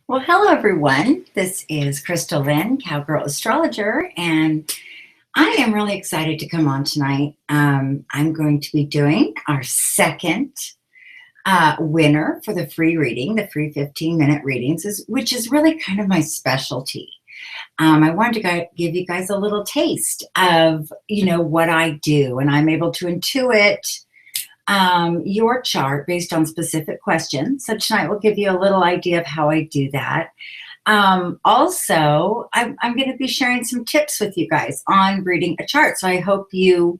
Well, hello everyone. This is Crystal Lynn, Cowgirl Astrologer, and I am really excited to come on tonight. I'm going to be doing our second winner for the free reading, the free 15-minute readings, which is really kind of my specialty. I wanted to give you guys a little taste of, what I do, and I'm able to intuit your chart based on specific questions. So tonight we'll give you a little idea of how I do that. Also, I'm going to be sharing some tips with you guys on reading a chart. So I hope you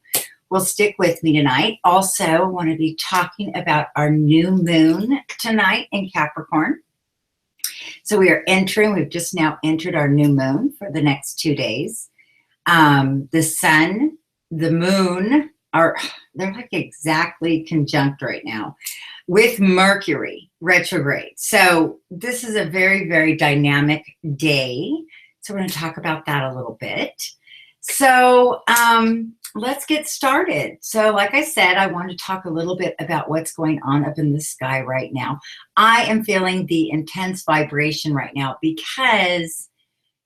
will stick with me tonight. Also, I want to be talking about our new moon tonight in Capricorn. So we've just now entered our new moon for the next 2 days. The sun, the moon, they're like exactly conjunct right now with Mercury retrograde. So this is a very, very dynamic day. So we're going to talk about that a little bit. So let's get started. So like I said, I want to talk a little bit about what's going on up in the sky right now. I am feeling the intense vibration right now because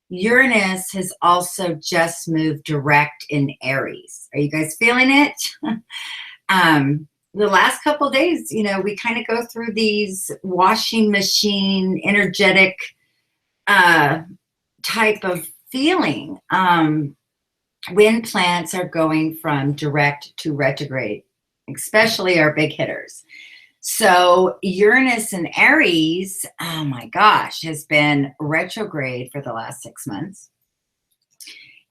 Uranus has also just moved direct in Aries. Are you guys feeling it? The last couple of days, we kind of go through these washing machine, energetic type of feeling. When plants are going from direct to retrograde, especially our big hitters. So Uranus in Aries, oh my gosh, has been retrograde for the last 6 months,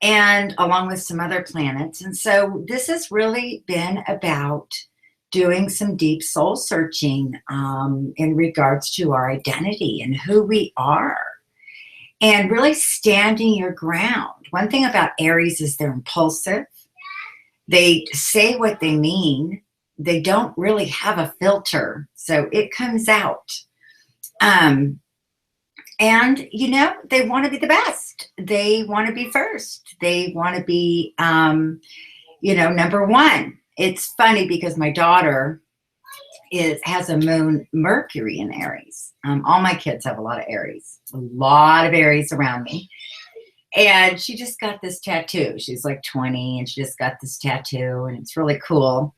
and along with some other planets. And so this has really been about doing some deep soul searching in regards to our identity and who we are, and really standing your ground. One thing about Aries is they're impulsive. They say what they mean. They don't really have a filter, so it comes out. And, they want to be the best. They want to be first. They want to be, number one. It's funny because my daughter has a moon Mercury in Aries. All my kids have a lot of Aries around me. And she just got this tattoo. She's like 20, and she just got this tattoo, and it's really cool.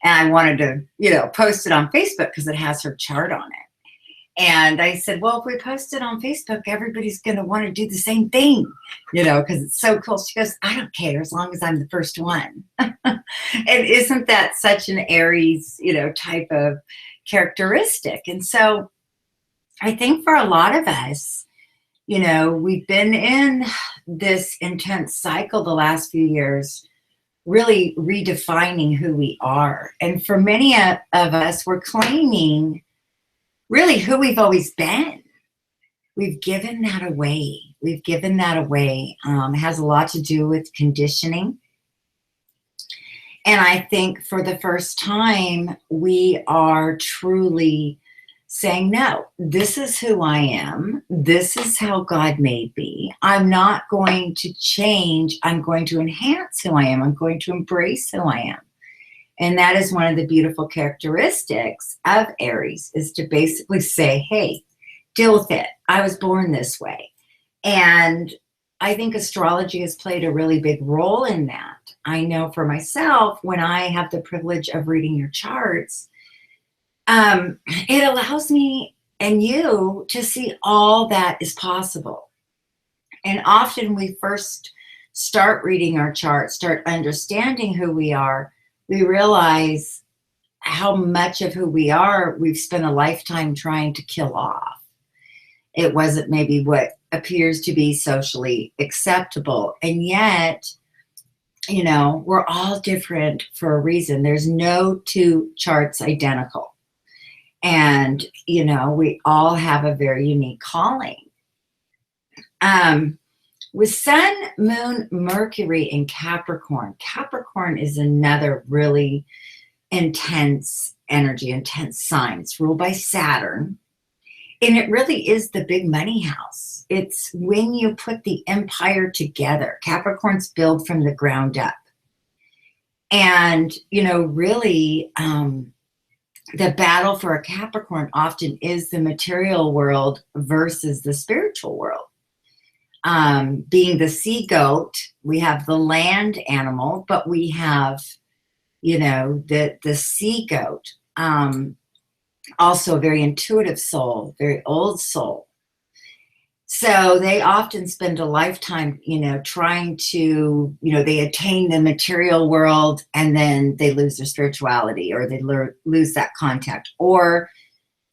And I wanted to, post it on Facebook because it has her chart on it. And I said, well, if we post it on Facebook, everybody's going to want to do the same thing, because it's so cool. She goes, I don't care as long as I'm the first one. And isn't that such an Aries, type of characteristic? And so I think for a lot of us, we've been in this intense cycle the last few years, really redefining who we are. And for many of us, we're claiming really who we've always been. We've given that away. It has a lot to do with conditioning. And I think for the first time, we are truly saying, no, this is who I am. This is how God made me. I'm not going to change. I'm going to enhance who I am. I'm going to embrace who I am. And that is one of the beautiful characteristics of Aries, is to basically say, hey, deal with it. I was born this way. And I think astrology has played a really big role in that. I know for myself, when I have the privilege of reading your charts, it allows me and you to see all that is possible. And often we first start reading our charts, start understanding who we are, we realize how much of who we are we've spent a lifetime trying to kill off. It wasn't maybe what appears to be socially acceptable. And yet, we're all different for a reason. There's no two charts identical. And, we all have a very unique calling. With Sun, Moon, Mercury in Capricorn, Capricorn is another really intense energy, intense sign. It's ruled by Saturn. And it really is the big money house. It's when you put the empire together. Capricorns build from the ground up. And, really, the battle for a Capricorn often is the material world versus the spiritual world. Being the sea goat, we have the land animal, but we have, you know, the sea goat, also a very intuitive soul, very old soul. So they often spend a lifetime, you know, trying to, you know, they attain the material world and then they lose their spirituality, or they lose that contact, or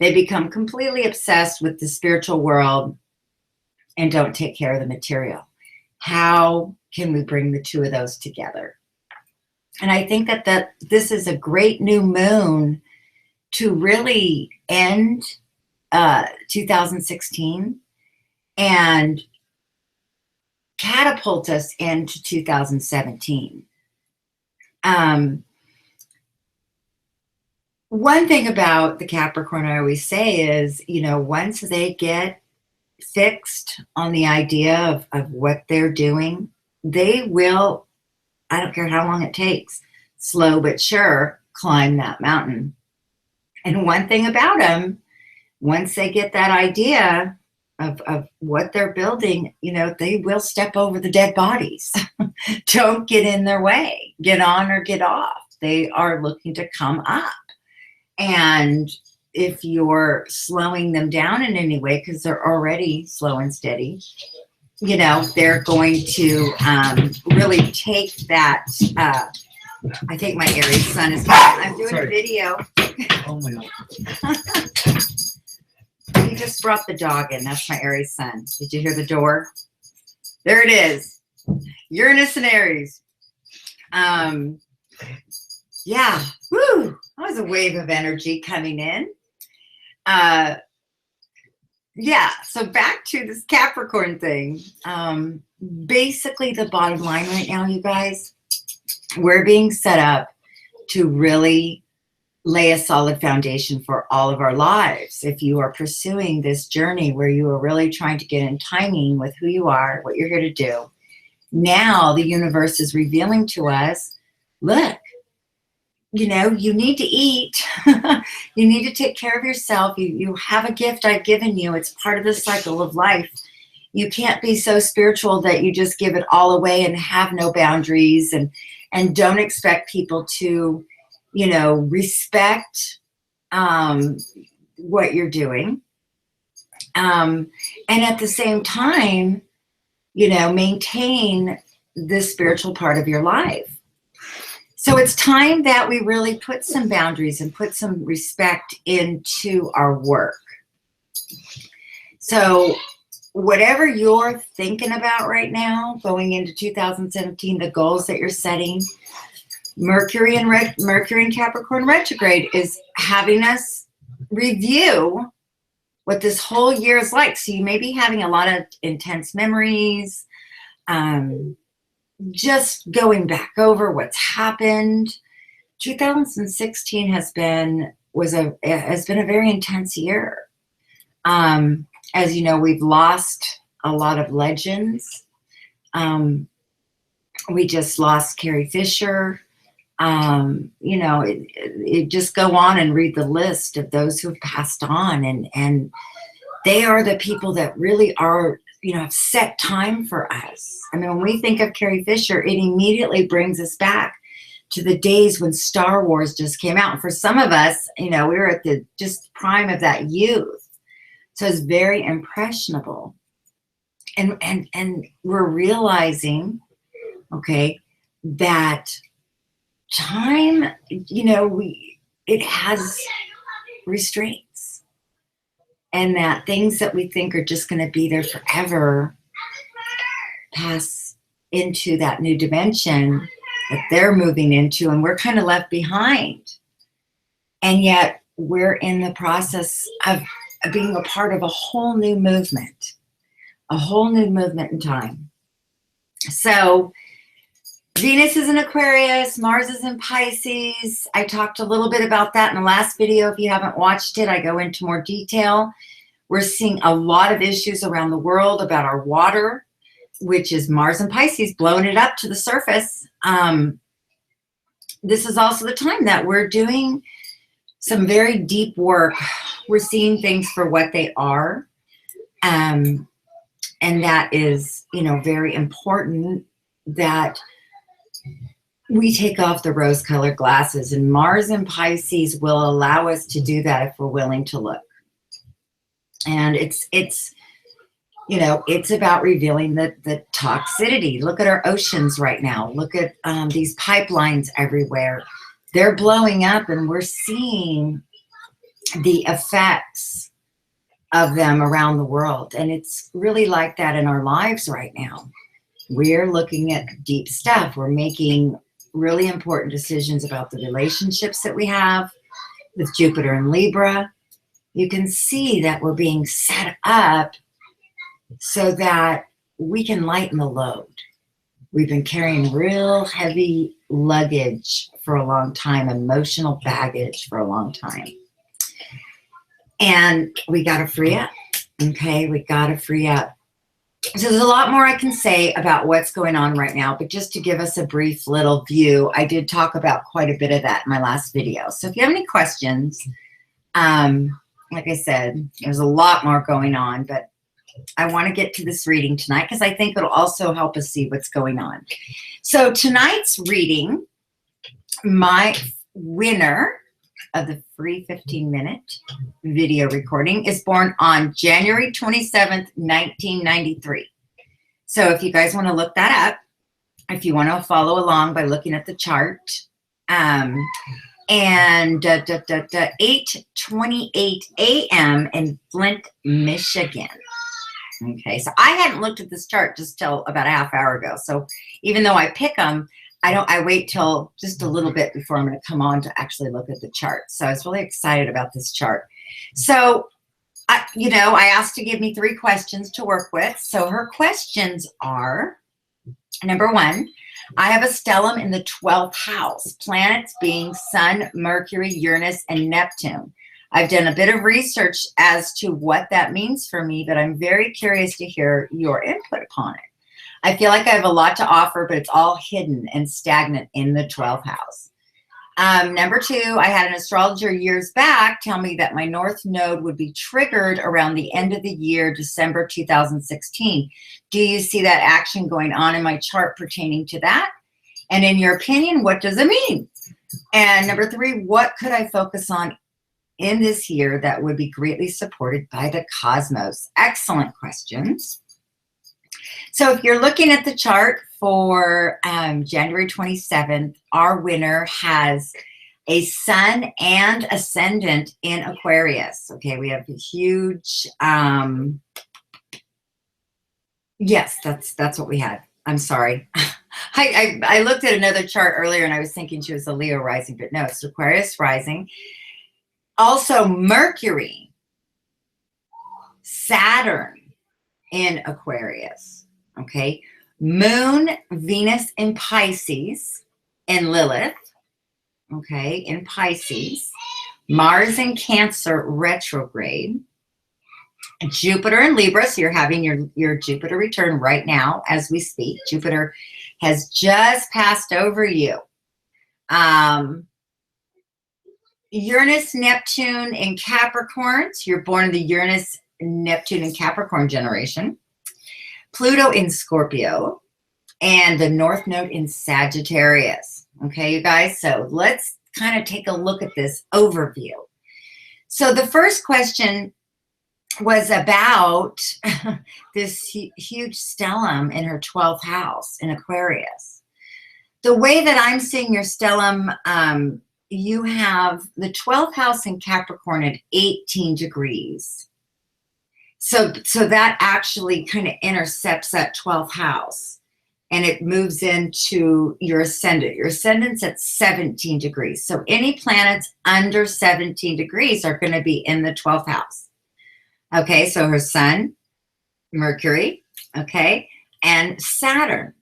they become completely obsessed with the spiritual world and don't take care of the material. How can we bring the two of those together? And I think that this is a great new moon to really end 2016 and catapult us into 2017. One thing about the Capricorn I always say is, you know, once they get fixed on the idea of what they're doing, they will, I don't care how long it takes, slow but sure, climb that mountain. And one thing about them, once they get that idea of what they're building, you know, they will step over the dead bodies. Don't get in their way. Get on or get off. They are looking to come up. And if you're slowing them down in any way, because they're already slow and steady, you know, they're going to really take that. I think my Aries sun is coming. I'm doing a video. Oh my God. He just brought the dog in. That's my Aries sun. Did you hear the door? There it is. Uranus and Aries. Yeah. Woo. That was a wave of energy coming in. Yeah. So back to this Capricorn thing. Basically, the bottom line right now, you guys, we're being set up to really lay a solid foundation for all of our lives. If you are pursuing this journey where you are really trying to get in timing with who you are, what you're here to do, now the universe is revealing to us, look, you know, you need to eat. You need to take care of yourself. You have a gift I've given you. It's part of the cycle of life. You can't be so spiritual that you just give it all away and have no boundaries and don't expect people to, you know, respect what you're doing. And at the same time, you know, maintain the spiritual part of your life. So it's time that we really put some boundaries and put some respect into our work. So whatever you're thinking about right now, going into 2017, the goals that you're setting, Mercury and Capricorn Retrograde is having us review what this whole year is like. So you may be having a lot of intense memories, just going back over what's happened. 2016 has been a very intense year. As you know, we've lost a lot of legends. We just lost Carrie Fisher. You know, it just go on and read the list of those who have passed on, and they are the people that really are, you know, have set time for us. I mean, when we think of Carrie Fisher, it immediately brings us back to the days when Star Wars just came out. And for some of us, you know, we were at the just prime of that youth. So it's very impressionable. And we're realizing, okay, that time, you know, it has restraints, and that things that we think are just going to be there forever pass into that new dimension that they're moving into, and we're kind of left behind. And yet we're in the process of being a part of a whole new movement in time. So Venus is in Aquarius, Mars is in Pisces. I talked a little bit about that in the last video. If you haven't watched it, I go into more detail. We're seeing a lot of issues around the world about our water, which is Mars and Pisces blowing it up to the surface. This is also the time that we're doing some very deep work. We're seeing things for what they are. And that is, you know, very important that we take off the rose-colored glasses. And Mars in Pisces will allow us to do that if we're willing to look. And it's you know, it's about revealing the toxicity. Look at our oceans right now. Look at these pipelines everywhere. They're blowing up, and we're seeing the effects of them around the world. And it's really like that in our lives right now. We're looking at deep stuff. We're making really important decisions about the relationships that we have with Jupiter and Libra. You can see that we're being set up so that we can lighten the load. We've been carrying real heavy luggage for a long time, emotional baggage for a long time. And we got to free up, okay? We got to free up. So there's a lot more I can say about what's going on right now, but just to give us a brief little view, I did talk about quite a bit of that in my last video. So if you have any questions, like I said, there's a lot more going on, but I want to get to this reading tonight because I think it'll also help us see what's going on. So tonight's reading, my winner of the free 15-minute video recording is born on January 27th, 1993. So if you guys want to look that up, if you want to follow along by looking at the chart, and 8:28 a.m. in Flint, Michigan. Okay, so I hadn't looked at this chart just till about a half hour ago. So even though I pick them, I wait till just a little bit before I'm going to come on to actually look at the chart. So I was really excited about this chart. So, you know, I asked to give me 3 questions to work with. So her questions are, number 1, I have a stellium in the 12th house, planets being Sun, Mercury, Uranus, and Neptune. I've done a bit of research as to what that means for me, but I'm very curious to hear your input upon it. I feel like I have a lot to offer, but it's all hidden and stagnant in the 12th house. Number 2, I had an astrologer years back tell me that my North Node would be triggered around the end of the year, December 2016. Do you see that action going on in my chart pertaining to that? And in your opinion, what does it mean? And number 3, what could I focus on in this year that would be greatly supported by the cosmos? Excellent questions. So if you're looking at the chart for January 27th, our winner has a sun and ascendant in Aquarius. Okay, we have a huge, yes, that's what we had. I'm sorry. I looked at another chart earlier and I was thinking she was a Leo rising, but no, it's Aquarius rising. Also Mercury, Saturn in Aquarius. Okay, Moon, Venus in Pisces, and Lilith, okay, in Pisces, Mars in Cancer retrograde, Jupiter in Libra, so you're having your Jupiter return right now as we speak. Jupiter has just passed over you. Uranus, Neptune in Capricorn, so you're born in the Uranus, Neptune, and Capricorn generation. Pluto in Scorpio, and the North Node in Sagittarius. Okay, you guys, so let's kind of take a look at this overview. So the first question was about this huge stellium in her 12th house in Aquarius. The way that I'm seeing your stellium, you have the 12th house in Capricorn at 18 degrees. So that actually kind of intercepts that 12th house and it moves into your ascendant. Your ascendant's at 17 degrees. So any planets under 17 degrees are going to be in the 12th house. Okay, so her sun, Mercury, okay, and Saturn.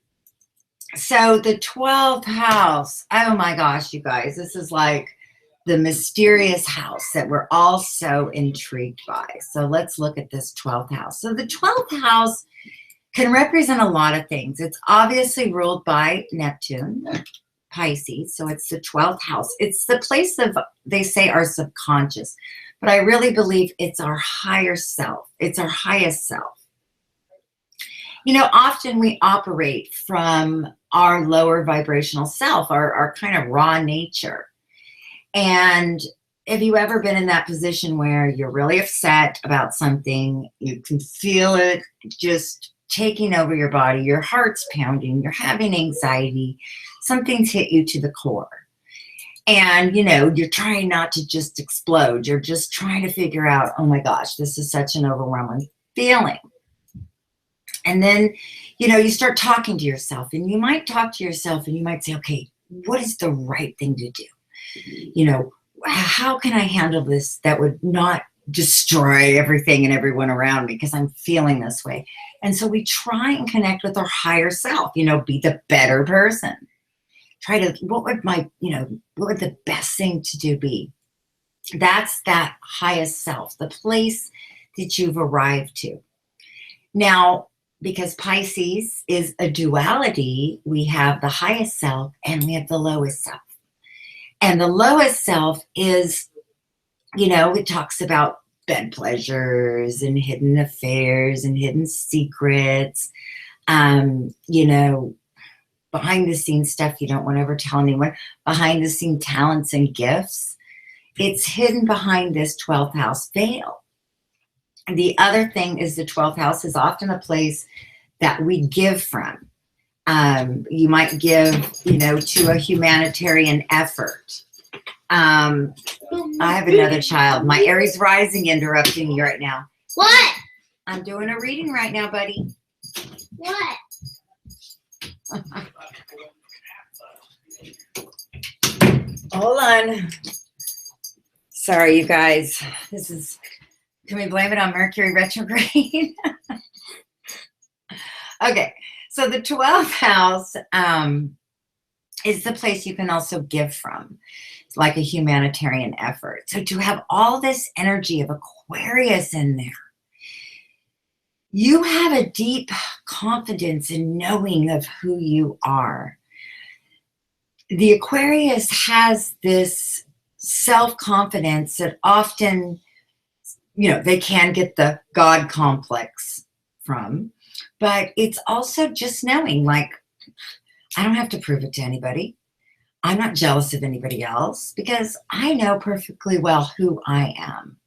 So the 12th house, oh my gosh, you guys, this is like the mysterious house that we're all so intrigued by. So let's look at this 12th house. So the 12th house can represent a lot of things. It's obviously ruled by Neptune. Pisces, so it's the 12th house. It's the place of, they say, our subconscious, but I really believe it's our higher self. It's our highest self. You know, often we operate from our lower vibrational self, our kind of raw nature. And have you ever been in that position where you're really upset about something? You can feel it just taking over your body. Your heart's pounding. You're having anxiety. Something's hit you to the core. And, you know, you're trying not to just explode. You're just trying to figure out, oh my gosh, this is such an overwhelming feeling. And then, you know, you start talking to yourself, and you might talk to yourself and you might say, okay, what is the right thing to do? You know, how can I handle this that would not destroy everything and everyone around me because I'm feeling this way? And so we try and connect with our higher self, you know, be the better person. Try to, what would the best thing to do be? That's that highest self, the place that you've arrived to. Now, because Pisces is a duality, we have the highest self and we have the lowest self. And the lowest self is, you know, it talks about bed pleasures and hidden affairs and hidden secrets, you know, behind the scenes stuff you don't want to ever tell anyone, behind the scene talents and gifts. It's hidden behind this 12th house veil. And the other thing is the 12th house is often a place that we give from. You might give, you know, to a humanitarian effort. I have another child. My Aries rising interrupting me right now. What? I'm doing a reading right now, buddy. What? Hold on. Sorry, you guys. Can we blame it on Mercury retrograde? Okay, so the 12th house is the place you can also give from. It's like a humanitarian effort. So to have all this energy of Aquarius in there, you have a deep confidence in knowing of who you are. The Aquarius has this self-confidence that often, you know, they can get the God complex from, but it's also just knowing, like, I don't have to prove it to anybody. I'm not jealous of anybody else because I know perfectly well who I am.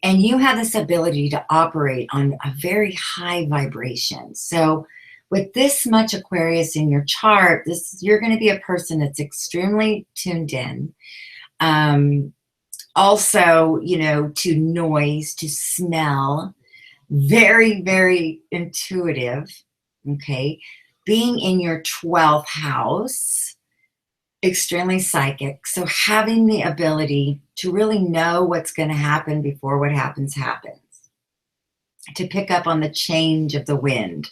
And you have this ability to operate on a very high vibration. So with this much Aquarius in your chart, you're going to be a person that's extremely tuned in. Also, you know, to noise, to smell, very, very intuitive, okay? Being in your 12th house, extremely psychic. So having the ability to really know what's going to happen before what happens. To pick up on the change of the wind.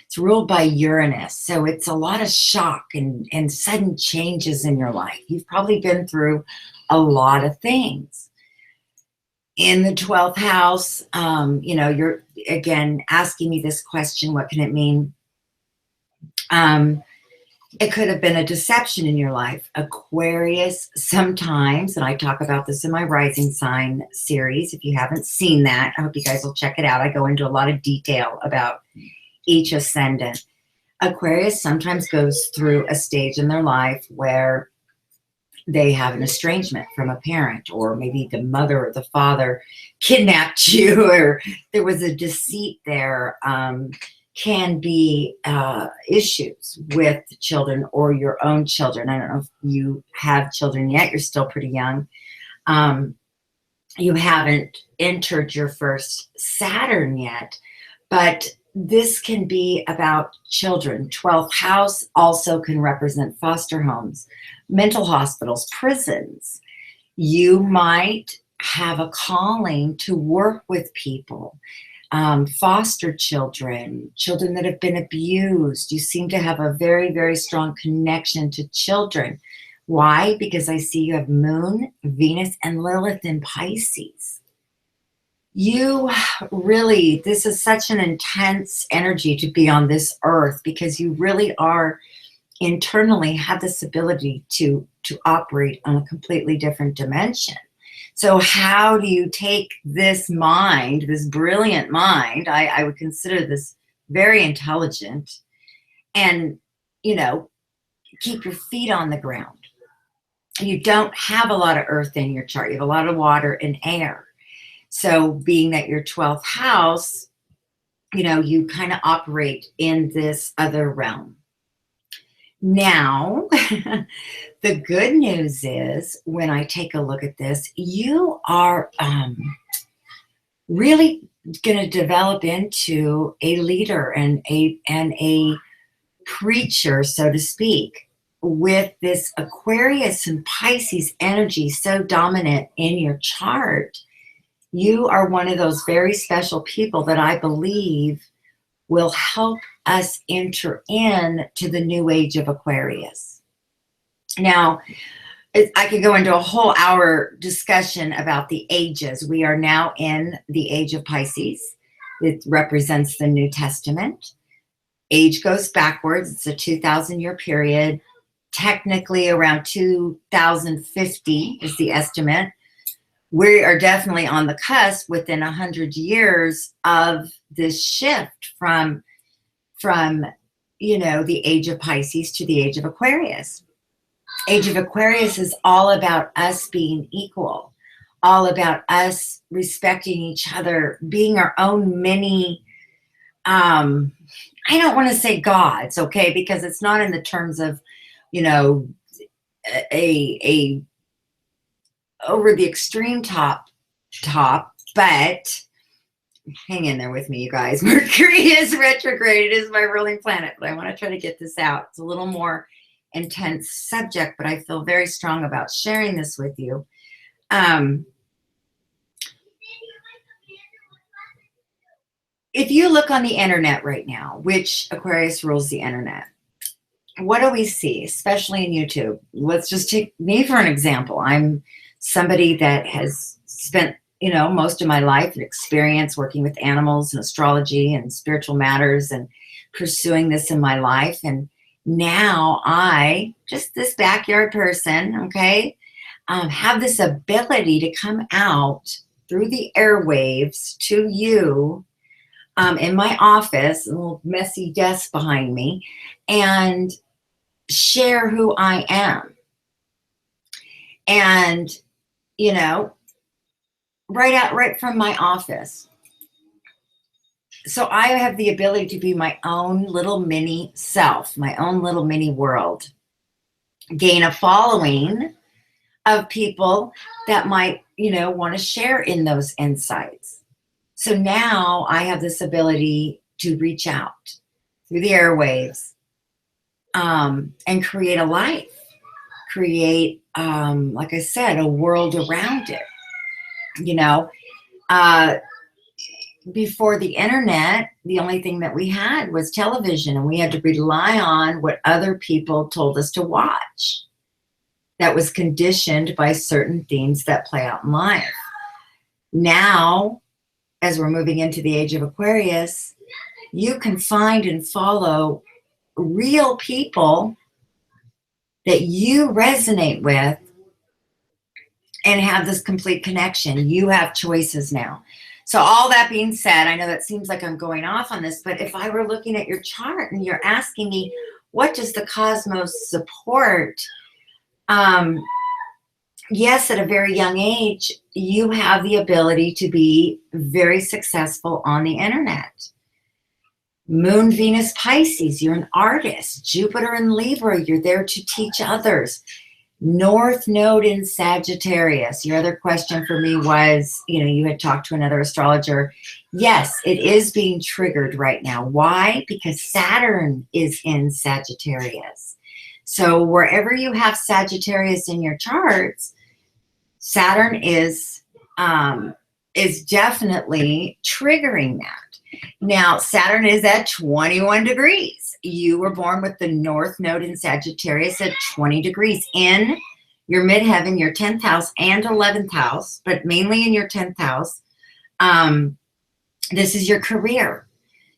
It's ruled by Uranus. So it's a lot of shock and sudden changes in your life. You've probably been through a lot of things. In the 12th house, you know, you're, again, asking me this question, what can it mean? It could have been a deception in your life. Aquarius sometimes, and I talk about this in my rising sign series. If you haven't seen that, I hope you guys will check it out. I go into a lot of detail about each ascendant. Aquarius sometimes goes through a stage in their life where they have an estrangement from a parent, or maybe the mother or the father kidnapped you, or there was a deceit there. Can be issues with children or your own children. I don't know if you have children yet. You're still pretty young. You haven't entered your first Saturn yet, but this can be about children. 12th house also can represent foster homes, mental hospitals, prisons. You might have a calling to work with people. Foster children, children that have been abused. You seem to have a very, very strong connection to children. Why? Because I see you have Moon, Venus, and Lilith in Pisces. You really, this is such an intense energy to be on this earth because you really are internally have this ability to operate on a completely different dimension. So how do you take this mind, this brilliant mind, I would consider this very intelligent, and, you know, keep your feet on the ground? You don't have a lot of earth in your chart. You have a lot of water and air. So being that your 12th house, you know, you kind of operate in this other realm. Now, the good news is when I take a look at this, you are really going to develop into a leader and a preacher, so to speak, with this Aquarius and Pisces energy so dominant in your chart. You are one of those very special people that I believe will help us enter in to the new age of Aquarius. Now, I could go into a whole hour discussion about the ages. We are now in the age of Pisces. It represents the New Testament. Age goes backwards. It's a 2,000-year period. Technically around 2050 is the estimate. We are definitely on the cusp within 100 years of this shift from you know, the age of Pisces to the age of Aquarius. Age of Aquarius is all about us being equal, all about us respecting each other, being our own mini, I don't want to say gods, okay, because it's not in the terms of, you know, a over the extreme top, but hang in there with me, you guys. Mercury is retrograde. It is my ruling planet, but I want to try to get this out. It's a little more intense subject, but I feel very strong about sharing this with you. If you look on the internet right now, which Aquarius rules the internet, what do we see, especially in YouTube? Let's just take me for an example. I'm somebody that has spent, you know, most of my life and experience working with animals and astrology and spiritual matters and pursuing this in my life. And now I, just this backyard person, okay, have this ability to come out through the airwaves to you in my office, a little messy desk behind me, and share who I am. And, you know, right from my office. So I have the ability to be my own little mini self, my own little mini world, gain a following of people that might, you know, want to share in those insights. So now I have this ability to reach out through the airwaves and create a life, create, like I said, a world around it. You know, before the internet, the only thing that we had was television, and we had to rely on what other people told us to watch. That was conditioned by certain themes that play out in life. Now, as we're moving into the age of Aquarius, you can find and follow real people that you resonate with and have this complete connection. You have choices now. So all that being said, I know that seems like I'm going off on this, but if I were looking at your chart and you're asking me, what does the cosmos support? Yes, at a very young age, you have the ability to be very successful on the internet. Moon, Venus, Pisces, you're an artist. Jupiter and Libra, you're there to teach others. North Node in Sagittarius. Your other question for me was, you know, you had talked to another astrologer. Yes, it is being triggered right now. Why? Because Saturn is in Sagittarius. So wherever you have Sagittarius in your charts, Saturn is definitely triggering that. Now, Saturn is at 21 degrees. You were born with the North Node in Sagittarius at 20 degrees in your midheaven, your 10th house and 11th house, but mainly in your 10th house. This is your career.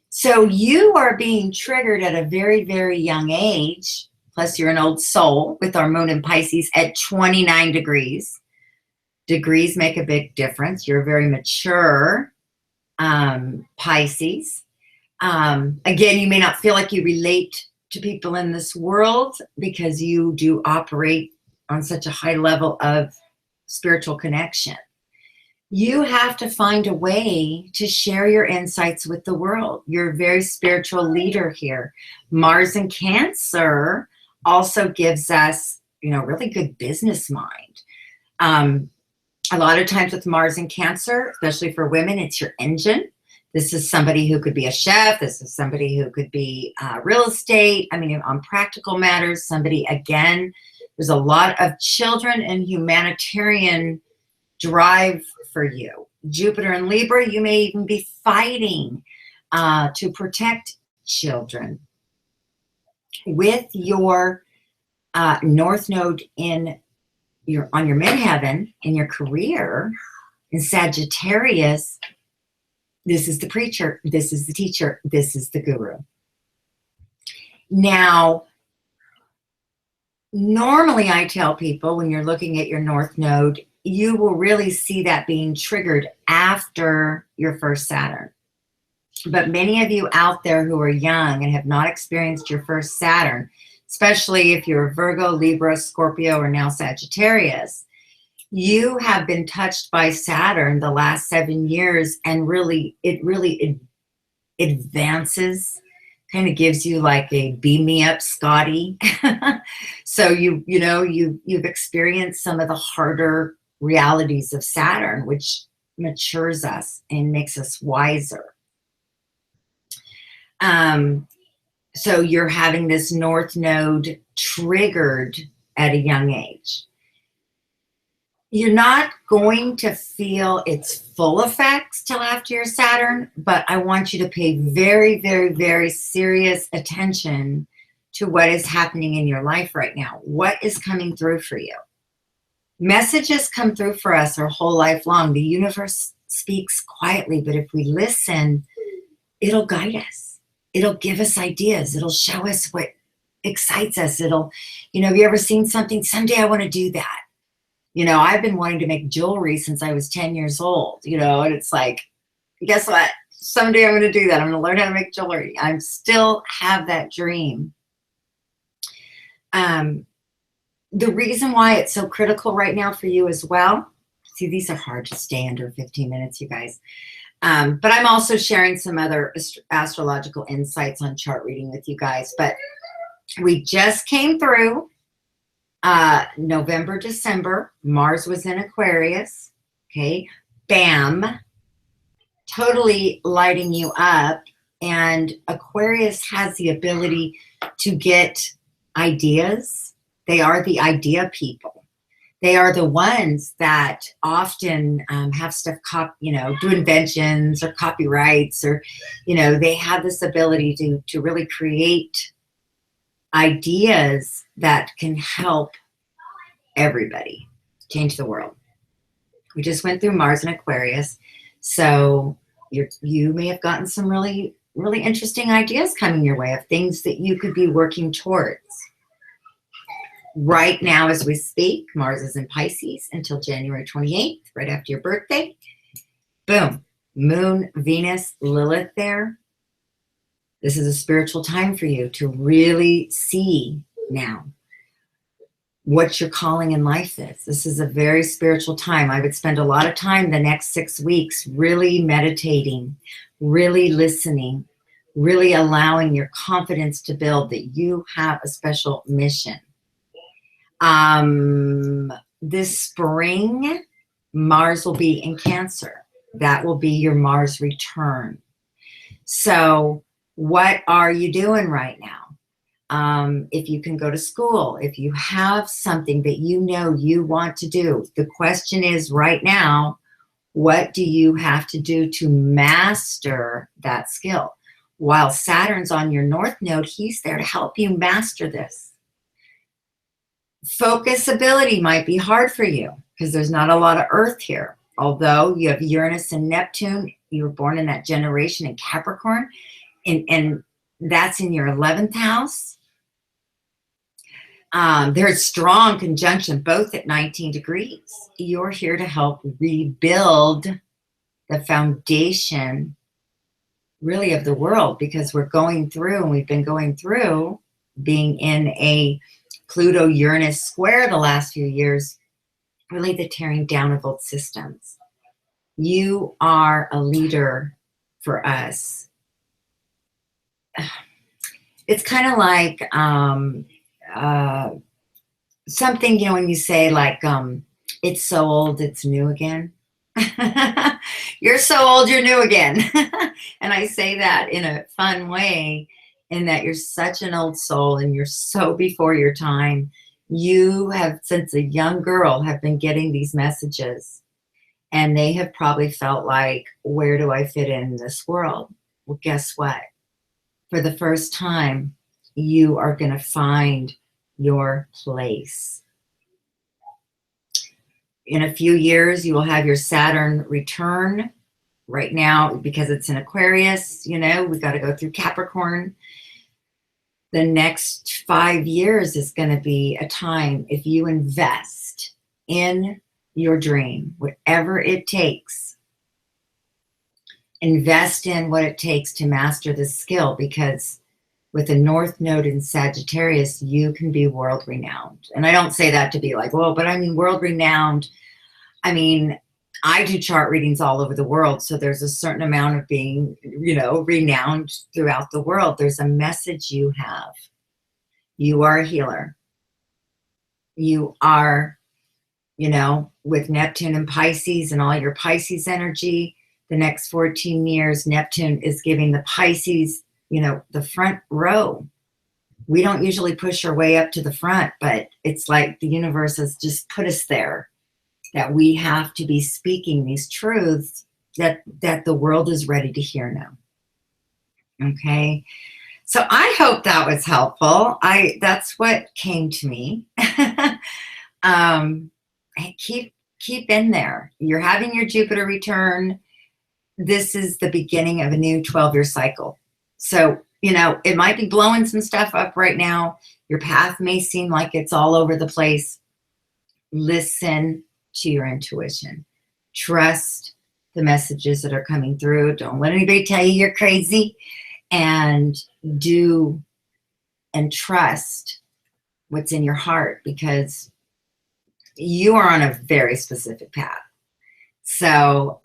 So you are being triggered at a very, very young age, Plus, you're an old soul with our moon in Pisces at 29 degrees. Degrees make a big difference. You're a very mature Pisces. Again, you may not feel like you relate to people in this world because you do operate on such a high level of spiritual connection. You have to find a way to share your insights with the world. You're a very spiritual leader here. Mars in Cancer also gives us, really good business mind. A lot of times with Mars in Cancer, especially for women, it's your engine. This is somebody who could be a chef. This is somebody who could be real estate. On practical matters, somebody, again, there's a lot of children and humanitarian drive for you. Jupiter in Libra, you may even be fighting to protect children. With your North Node on your midheaven in your career in Sagittarius, this is the preacher, this is the teacher, this is the guru. Now, normally I tell people when you're looking at your North Node, you will really see that being triggered after your first Saturn. But many of you out there who are young and have not experienced your first Saturn, especially if you're Virgo, Libra, Scorpio, or now Sagittarius, you have been touched by Saturn the last 7 years, and it advances, kind of gives you like a beam me up, Scotty. So you've experienced some of the harder realities of Saturn, which matures us and makes us wiser. So you're having this North Node triggered at a young age. You're not going to feel its full effects till after your Saturn, but I want you to pay very, very, very serious attention to what is happening in your life right now. What is coming through for you? Messages come through for us our whole life long. The universe speaks quietly, but if we listen, it'll guide us. It'll give us ideas. It'll show us what excites us. Have you ever seen something? Someday I want to do that. I've been wanting to make jewelry since I was 10 years old, and it's like, guess what? Someday I'm going to do that. I'm going to learn how to make jewelry. I still have that dream. The reason why it's so critical right now for you as well, see, these are hard to stay under 15 minutes, you guys. But I'm also sharing some other astrological insights on chart reading with you guys. But we just came through November, December. Mars was in Aquarius. Okay. Bam. Totally lighting you up. And Aquarius has the ability to get ideas. They are the idea people. They are the ones that often have stuff, do inventions or copyrights, or, they have this ability to really create ideas that can help everybody change the world. We just went through Mars and Aquarius. So you may have gotten some really, really interesting ideas coming your way of things that you could be working towards. Right now, as we speak, Mars is in Pisces until January 28th, right after your birthday. Boom. Moon, Venus, Lilith there. This is a spiritual time for you to really see now what your calling in life is. This is a very spiritual time. I would spend a lot of time the next 6 weeks really meditating, really listening, really allowing your confidence to build that you have a special mission. This spring, Mars will be in Cancer. That will be your Mars return. So what are you doing right now? If you can go to school, if you have something that you want to do, the question is right now, what do you have to do to master that skill? While Saturn's on your North Node, he's there to help you master this. Focus ability might be hard for you because there's not a lot of Earth here. Although you have Uranus and Neptune, you were born in that generation in Capricorn, and that's in your 11th house. There's strong conjunction, both at 19 degrees. You're here to help rebuild the foundation, really, of the world, because we're going through, and we've been going through being in a Pluto-Uranus square the last few years, really the tearing down of old systems. You are a leader for us. It's kind of like something, you know, when you say like, it's so old, it's new again. You're so old, you're new again. And I say that in a fun way, in that you're such an old soul and you're so before your time. You have, since a young girl, have been getting these messages, and they have probably felt like, where do I fit in this world? Well, guess what? For the first time, you are going to find your place. In a few years, you will have your Saturn return. Right now, because it's in Aquarius, you know, we've got to go through Capricorn. The next 5 years is going to be a time, if you invest in your dream, whatever it takes, invest in what it takes to master the skill, because with a North Node in Sagittarius, you can be world renowned. And I don't say that to be like, well, but I mean, world renowned. I mean, I do chart readings all over the world. So there's a certain amount of being, you know, renowned throughout the world. There's a message you have. You are a healer. You are, you know, with Neptune and Pisces and all your Pisces energy, the next 14 years, Neptune is giving the Pisces, you know, the front row. We don't usually push our way up to the front, but it's like the universe has just put us there, that we have to be speaking these truths that the world is ready to hear now. Okay. So I hope that was helpful. That's what came to me. Keep in there. You're having your Jupiter return. This is the beginning of a new 12-year cycle. So, you know, it might be blowing some stuff up right now. Your path may seem like it's all over the place. Listen to your intuition. Trust the messages that are coming through. Don't let anybody tell you you're crazy. And do and trust what's in your heart, because you are on a very specific path. So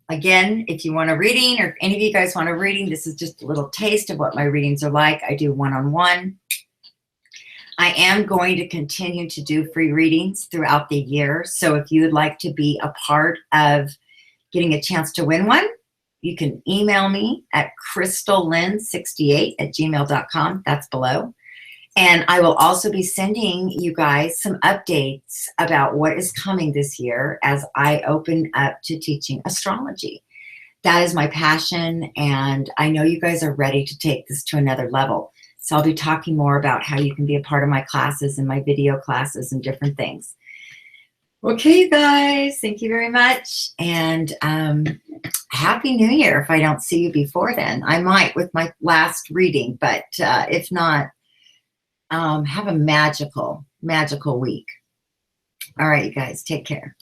again, if you want a reading, or if any of you guys want a reading, this is just a little taste of what my readings are like. I do one-on-one. I am going to continue to do free readings throughout the year. So if you would like to be a part of getting a chance to win one, you can email me at crystallyn68@gmail.com. That's below. And I will also be sending you guys some updates about what is coming this year as I open up to teaching astrology. That is my passion, and I know you guys are ready to take this to another level. So I'll be talking more about how you can be a part of my classes and my video classes and different things. Okay, you guys, thank you very much. And Happy New Year. If I don't see you before then, I might with my last reading, but if not, have a magical week. All right, you guys, take care.